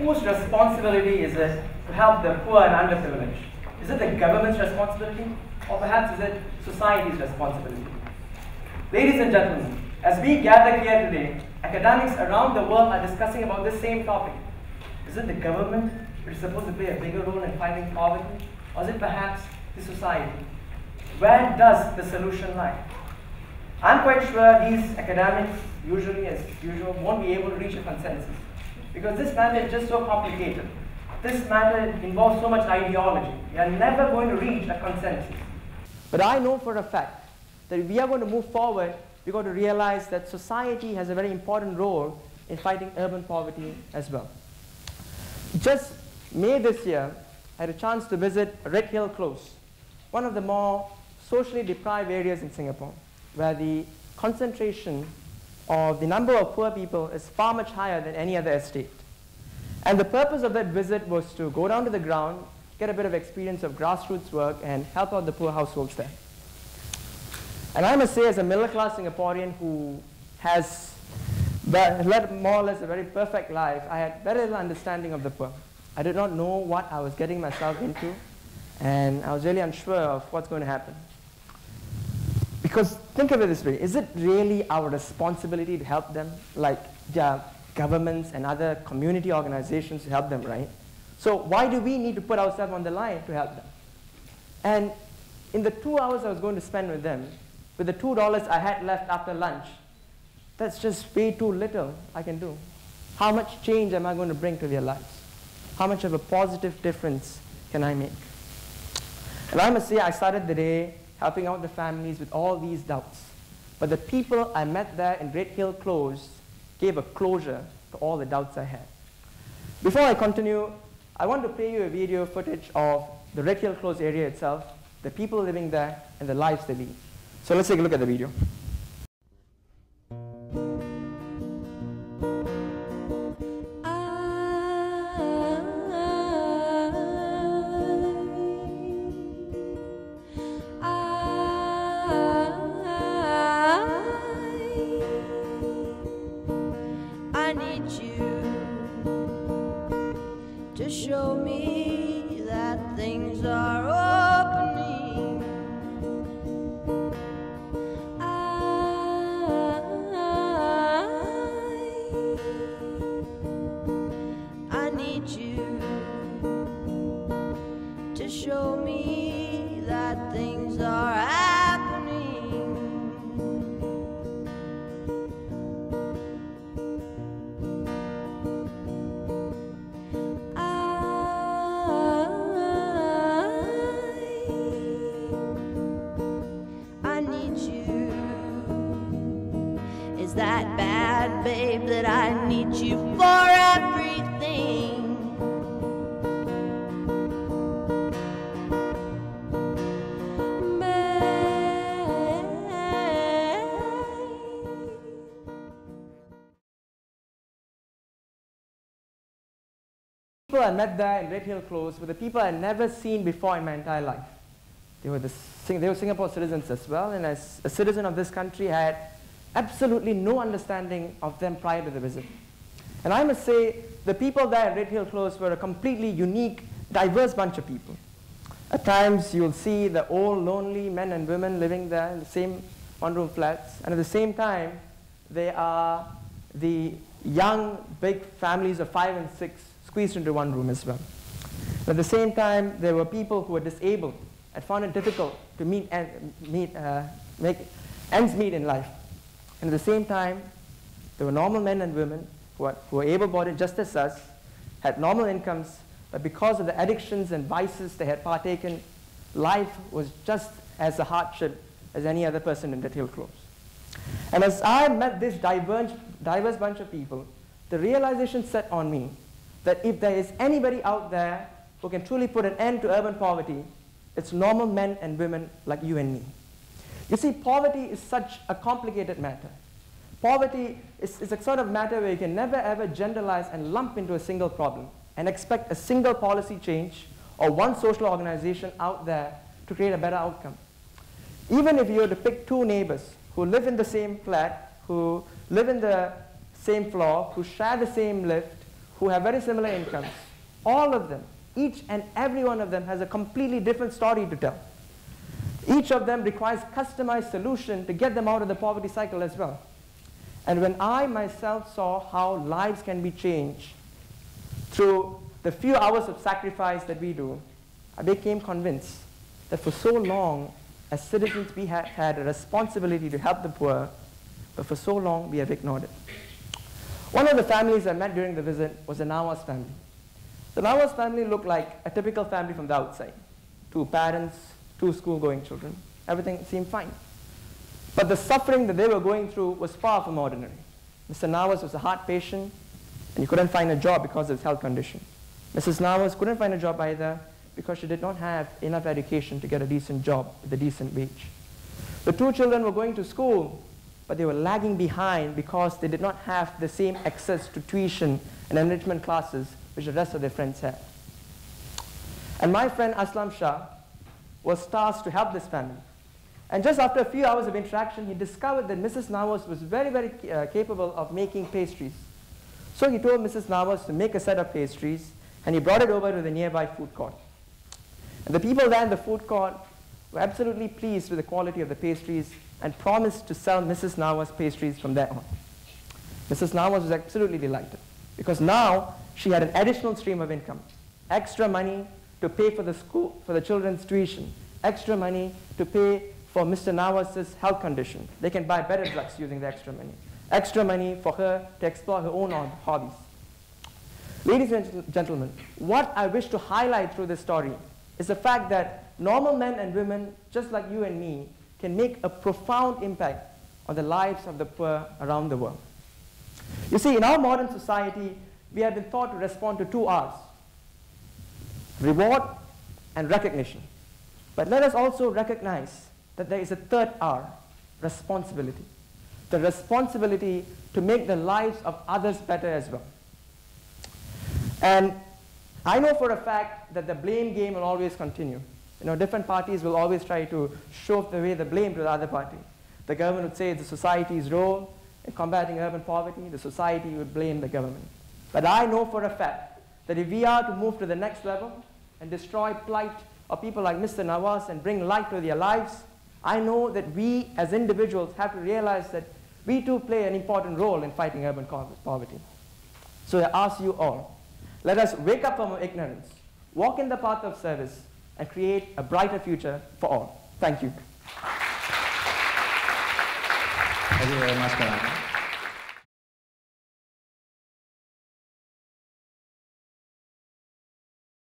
whose responsibility is it to help the poor and underprivileged? Is it the government's responsibility, or perhaps is it society's responsibility? Ladies and gentlemen, as we gather here today, academics around the world are discussing about this same topic. Is it the government which is supposed to play a bigger role in fighting poverty, or is it perhaps the society? Where does the solution lie? I'm quite sure these academics, usually as usual, won't be able to reach a consensus, because this matter is just so complicated. This matter involves so much ideology. We are never going to reach a consensus. But I know for a fact that if we are going to move forward, we've got to realize that society has a very important role in fighting urban poverty as well. Just May this year, I had a chance to visit Red Hill Close, one of the more socially deprived areas in Singapore, where the concentration of the number of poor people is far much higher than any other estate. And the purpose of that visit was to go down to the ground, get a bit of experience of grassroots work, and help out the poor households there. And I must say, as a middle-class Singaporean who has led more or less a very perfect life, I had very little understanding of the poor. I did not know what I was getting myself into, and I was really unsure of what's going to happen. Because think of it this way, is it really our responsibility to help them, like governments and other community organizations to help them, right? So why do we need to put ourselves on the line to help them? And in the 2 hours I was going to spend with them, with the $2 I had left after lunch, that's just way too little I can do. How much change am I going to bring to their lives? How much of a positive difference can I make? And I must say, I started the day helping out the families with all these doubts. But the people I met there in Red Hill Close gave a closure to all the doubts I had. Before I continue, I want to play you a video footage of the Red Hill Close area itself, the people living there, and the lives they lead. So let's take a look at the video. To show me that things are opening. I need you to show me that things are happening. That bad, babe, that I need you for everything. People I met there in Red Hill Close were the people I had never seen before in my entire life. They were Singapore citizens as well, and as a citizen of this country, I had absolutely no understanding of them prior to the visit. And I must say, the people there at Red Hill Close were a completely unique, diverse bunch of people. At times, you'll see the old, lonely men and women living there in the same one-room flats, and at the same time, they are the young, big families of 5 and 6 squeezed into one room as well. And at the same time, there were people who were disabled and found it difficult to make ends meet in life. And at the same time, there were normal men and women who were able-bodied just as us, had normal incomes, but because of the addictions and vices they had partaken, life was just as a hardship as any other person in Red Hill Close. And as I met this diverse bunch of people, the realization set on me that if there is anybody out there who can truly put an end to urban poverty, it's normal men and women like you and me. You see, poverty is such a complicated matter. Poverty is a sort of matter where you can never ever generalize and lump into a single problem and expect a single policy change or one social organization out there to create a better outcome. Even if you were to pick 2 neighbors who live in the same flat, who live in the same floor, who share the same lift, who have very similar incomes, all of them, each and every one of them has a completely different story to tell. Each of them requires customized solution to get them out of the poverty cycle as well. And when I myself saw how lives can be changed through the few hours of sacrifice that we do, I became convinced that for so long, as citizens, we had a responsibility to help the poor, but for so long, we have ignored it. One of the families I met during the visit was the Nawaz family. The Nawaz family looked like a typical family from the outside. 2 parents, 2 school-going children. Everything seemed fine. But the suffering that they were going through was far from ordinary. Mr. Nawaz was a heart patient, and he couldn't find a job because of his health condition. Mrs. Nawaz couldn't find a job either because she did not have enough education to get a decent job with a decent wage. The 2 children were going to school, but they were lagging behind because they did not have the same access to tuition and enrichment classes which the rest of their friends had. And my friend Aslam Shah was tasked to help this family. And just after a few hours of interaction, he discovered that Mrs. Nawaz was very, very capable of making pastries. So he told Mrs. Nawaz to make a set of pastries, and he brought it over to the nearby food court. And the people there in the food court were absolutely pleased with the quality of the pastries and promised to sell Mrs. Nawaz pastries from there on. Mrs. Nawaz was absolutely delighted because now she had an additional stream of income, extra money to pay for the children's tuition, extra money to pay for Mr. Nawaz's health condition. They can buy better drugs using the extra money for her to explore her own hobbies. Ladies and gentlemen, what I wish to highlight through this story is the fact that normal men and women, just like you and me, can make a profound impact on the lives of the poor around the world. You see, in our modern society, we have been taught to respond to 2 R's: reward and recognition. But let us also recognize that there is a 3rd R, responsibility. The responsibility to make the lives of others better as well. And I know for a fact that the blame game will always continue. You know, different parties will always try to shove away the blame to the other party. The government would say it's the society's role in combating urban poverty. The society would blame the government. But I know for a fact that if we are to move to the next level and destroy plight of people like Mr. Nawaz and bring light to their lives, I know that we as individuals have to realize that we too play an important role in fighting urban poverty. So I ask you all, let us wake up from our ignorance, walk in the path of service, and create a brighter future for all. Thank you. Thank you very much, Palani.